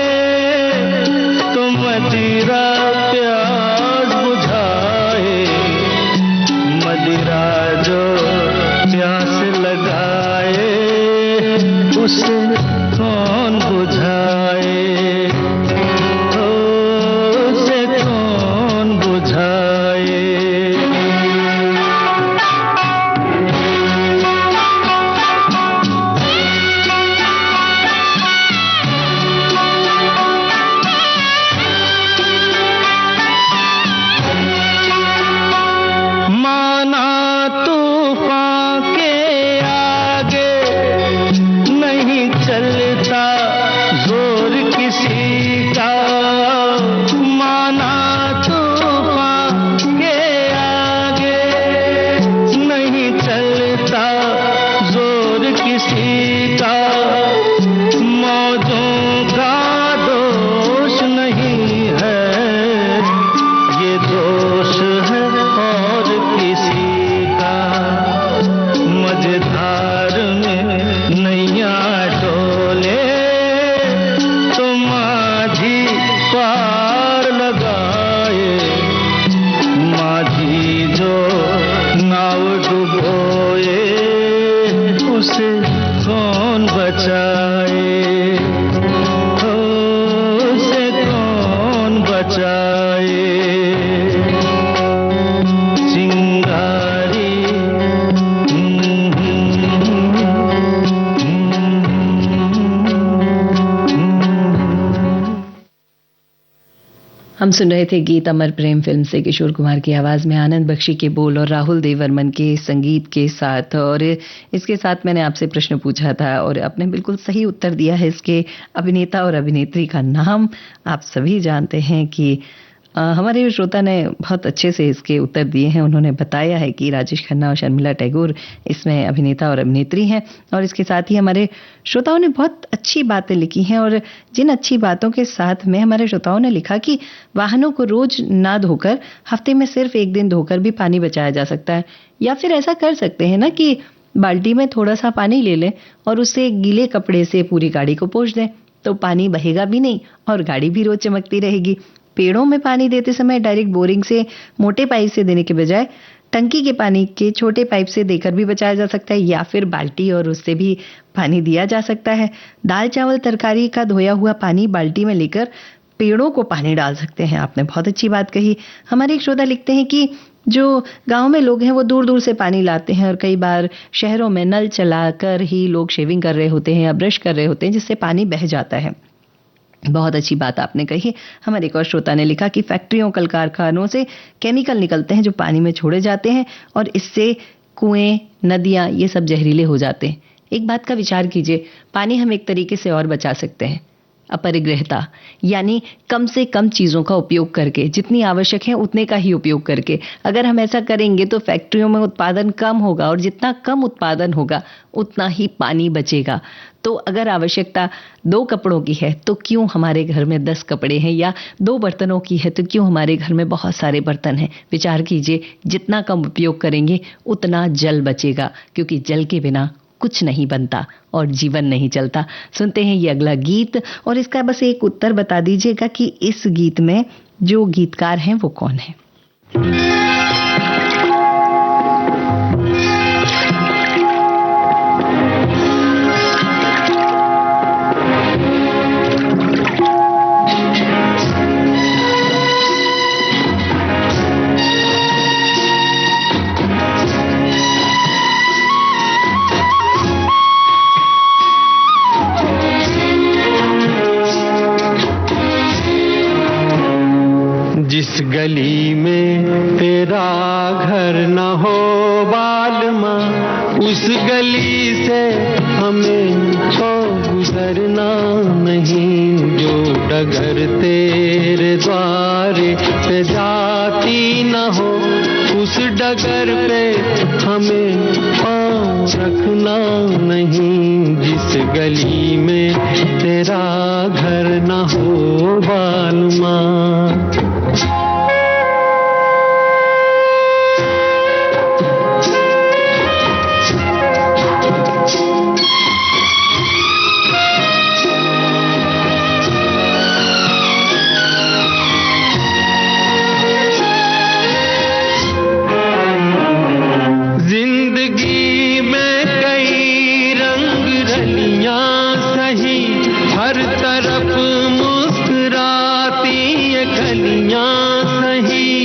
तो मदिरा प्यास बुझाए, मदिरा जो प्यास लगाए उसे कौन बुझाए, उसे कौन बुझाए। माना तूफान के आगे नहीं चलता जोर किसी का, माना तूफान के आगे नहीं चलता जोर किसी का, मौजों का दोष नहीं है ये दोष है और किसी का, मझधार में नैया डोले तो माझी पार लगाए, माझी जो नाव डुबोए उसे कौन बचाए, उसे कौन बचाए। चिंगारी हम सुन रहे थे गीत अमर प्रेम फिल्म से किशोर कुमार की आवाज में आनंद बख्शी के बोल और राहुल देवर्मन के संगीत के साथ। और इसके साथ मैंने आपसे प्रश्न पूछा था और आपने बिल्कुल सही उत्तर दिया है। इसके अभिनेता और अभिनेत्री का नाम आप सभी जानते हैं कि हमारे श्रोता ने बहुत अच्छे से इसके उत्तर दिए हैं। उन्होंने बताया है कि राजेश खन्ना और शर्मिला टैगोर इसमें अभिनेता और अभिनेत्री हैं। और इसके साथ ही हमारे श्रोताओं ने बहुत अच्छी बातें लिखी हैं। और जिन अच्छी बातों के साथ में हमारे श्रोताओं ने लिखा कि वाहनों को रोज ना धोकर हफ्ते में सिर्फ एक दिन धोकर भी पानी बचाया जा सकता है। या फिर ऐसा कर सकते हैं ना कि बाल्टी में थोड़ा सा पानी ले लें और उससे गीले कपड़े से पूरी गाड़ी को पोंछ दें, तो पानी बहेगा भी नहीं और गाड़ी भी रोज चमकती रहेगी। पेड़ों में पानी देते समय डायरेक्ट बोरिंग से मोटे पाइप से देने के बजाय टंकी के पानी के छोटे पाइप से देकर भी बचाया जा सकता है, या फिर बाल्टी और उससे भी पानी दिया जा सकता है। दाल चावल तरकारी का धोया हुआ पानी बाल्टी में लेकर पेड़ों को पानी डाल सकते हैं। आपने बहुत अच्छी बात कही। हमारे एक श्रोता लिखते हैं कि जो गांव में लोग हैं वो दूर दूर से पानी लाते हैं और कई बार शहरों में नल चलाकर ही लोग शेविंग कर रहे होते हैं या ब्रश कर रहे होते हैं, जिससे पानी बह जाता है। बहुत अच्छी बात आपने कही। हमारे एक और श्रोता ने लिखा कि फैक्ट्रियों कल कारखानों से केमिकल निकलते हैं जो पानी में छोड़े जाते हैं और इससे कुएं, नदियां ये सब जहरीले हो जाते हैं। एक बात का विचार कीजिए, पानी हम एक तरीके से और बचा सकते हैं, अपरिग्रहता, यानी कम से कम चीजों का उपयोग करके, जितनी आवश्यक है उतने का ही उपयोग करके। अगर हम ऐसा करेंगे तो फैक्ट्रियों में उत्पादन कम होगा और जितना कम उत्पादन होगा उतना ही पानी बचेगा। तो अगर आवश्यकता 2 कपड़ों की है तो क्यों हमारे घर में 10 कपड़े हैं, या 2 बर्तनों की है तो क्यों हमारे घर में बहुत सारे बर्तन हैं। विचार कीजिए, जितना कम उपयोग करेंगे उतना जल बचेगा, क्योंकि जल के बिना कुछ नहीं बनता और जीवन नहीं चलता। सुनते हैं ये अगला गीत और इसका बस एक उत्तर बता दीजिएगा कि इस गीत में जो गीतकार हैं वो कौन है। जिस गली में तेरा घर न हो बालमा, उस गली से हमें तो गुजरना नहीं। जो डगर तेरे द्वारे पे जाती न हो, उस डगर पे हमें पाँव रखना नहीं। जिस गली में तेरा घर न हो बालमा। हर तरफ मुस्कुराती ये गलियां सही,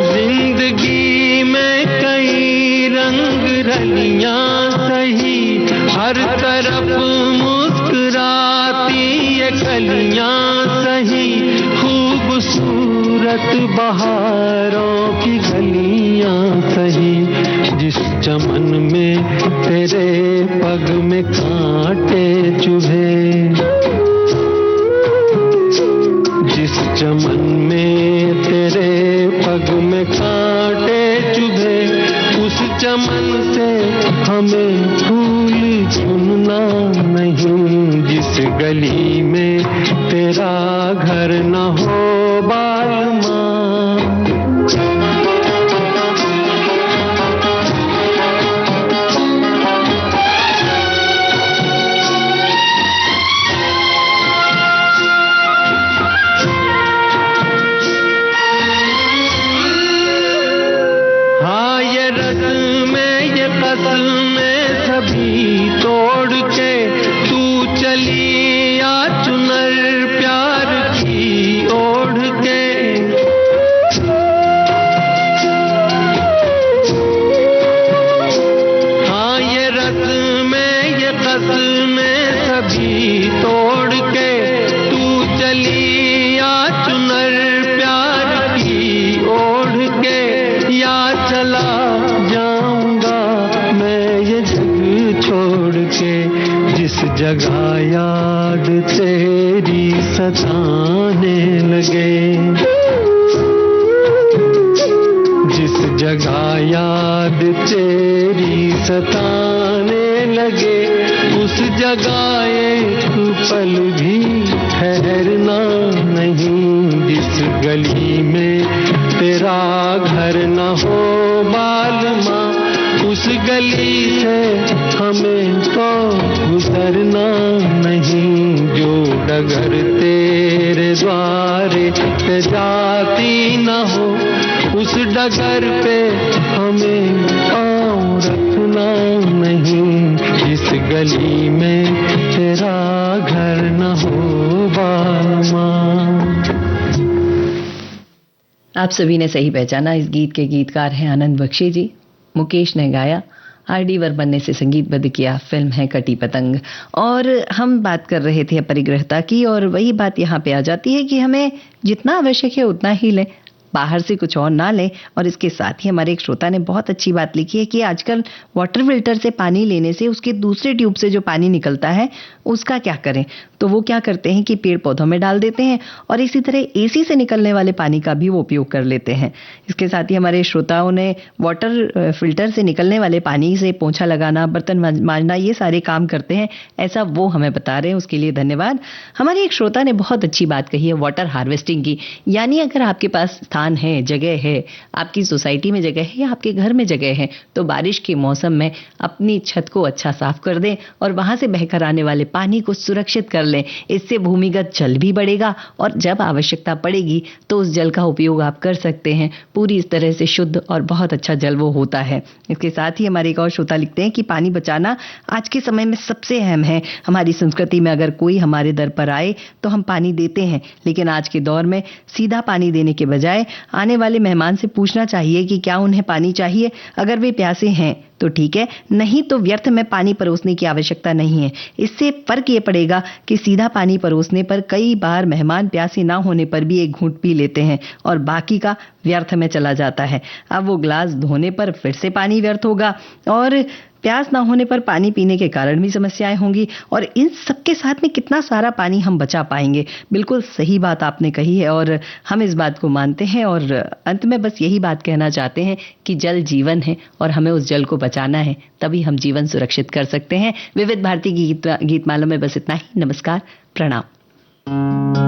जिंदगी में कई रंग रलियां सही, हर तरफ मुस्कुराती ये गलियां सही, खूबसूरत बहारों की गलियां सही, जिस चमन में तेरे पग में कांटे चुभे, जिस चमन में तेरे पग में कांटे चुभे, उस चमन से हमें फूल चुनना नहीं, जिस गली में तेरा घर न हो बालमा। तोड़ के तू चली आ चुनर प्यार की ओढ़ के, हाँ ये रस्में ये कसमें सभी तोड़ के तू चली आ चुनर प्यार की ओढ़ के, या चला जाऊंगा मैं ये जग छोड़ के, जिस जगह याद तेरी सताने लगे, जिस जगह याद तेरी सताने लगे, उस जगह एक पल भी ठहरना नहीं, जिस गली में तेरा घर न हो बालमा, उस गली से हमें तो गुजरना नहीं, जो डगर तेरे द्वारे पे जाती न हो, उस डगर पे हमें पाँव रखना नहीं, जिस गली में तेरा घर न हो बालमा। आप सभी ने सही पहचाना, इस गीत के गीतकार हैं आनंद बख्शी जी। मुकेश ने गाया, आर.डी. बर्मन ने इसे संगीतबद्ध किया। फिल्म है कटी पतंग। और हम बात कर रहे थे परिग्रहता की, और वही बात यहाँ पे आ जाती है कि हमें जितना आवश्यक है उतना ही लें, बाहर से कुछ और ना लें। और इसके साथ ही हमारे एक श्रोता ने बहुत अच्छी बात लिखी है कि आजकल वाटर फिल्टर से पानी लेने से उसके दूसरे ट्यूब से जो पानी निकलता है उसका क्या करें। तो वो क्या करते हैं कि पेड़ पौधों में डाल देते हैं, और इसी तरह एसी से निकलने वाले पानी का भी वो उपयोग कर लेते हैं। इसके साथ ही हमारे श्रोताओं ने वाटर फिल्टर से निकलने वाले पानी से पोंछा लगाना, बर्तन मांजना, ये सारे काम करते हैं, ऐसा वो हमें बता रहे हैं। उसके लिए धन्यवाद। हमारे एक श्रोता ने बहुत अच्छी बात कही है वाटर हार्वेस्टिंग की। यानी अगर आपके पास स्थान है, जगह है, आपकी सोसाइटी में जगह है या आपके घर में जगह है, तो बारिश के मौसम में अपनी छत को अच्छा साफ कर दें और वहां से बहकर आने वाले पानी को सुरक्षित कर लें। इससे भूमिगत जल भी बढ़ेगा और जब आवश्यकता पड़ेगी तो उस जल का उपयोग आप कर सकते हैं। पूरी इस तरह से शुद्ध और बहुत अच्छा जल वो होता है। इसके साथ ही हमारे एक और श्रोता लिखते हैं कि पानी बचाना आज के समय में सबसे अहम है। हमारी संस्कृति में अगर कोई हमारे दर पर आए तो हम पानी देते हैं, लेकिन आज के दौर में सीधा पानी देने के बजाय आने वाले मेहमान से पूछना चाहिए कि क्या उन्हें पानी चाहिए। अगर वे प्यासे हैं तो ठीक है, नहीं तो व्यर्थ में पानी परोसने की आवश्यकता नहीं है। इससे फर्क ये पड़ेगा कि सीधा पानी परोसने पर कई बार मेहमान प्यासे ना होने पर भी एक घूंट पी लेते हैं और बाकी का व्यर्थ में चला जाता है। अब वो ग्लास धोने पर फिर से पानी व्यर्थ होगा और प्यास ना होने पर पानी पीने के कारण भी समस्याएं होंगी, और इन सबके साथ में कितना सारा पानी हम बचा पाएंगे। बिल्कुल सही बात आपने कही है और हम इस बात को मानते हैं। और अंत में बस यही बात कहना चाहते हैं कि जल जीवन है और हमें उस जल को बचाना है, तभी हम जीवन सुरक्षित कर सकते हैं। विविध भारती की गीतमाला में बस इतना ही। नमस्कार, प्रणाम।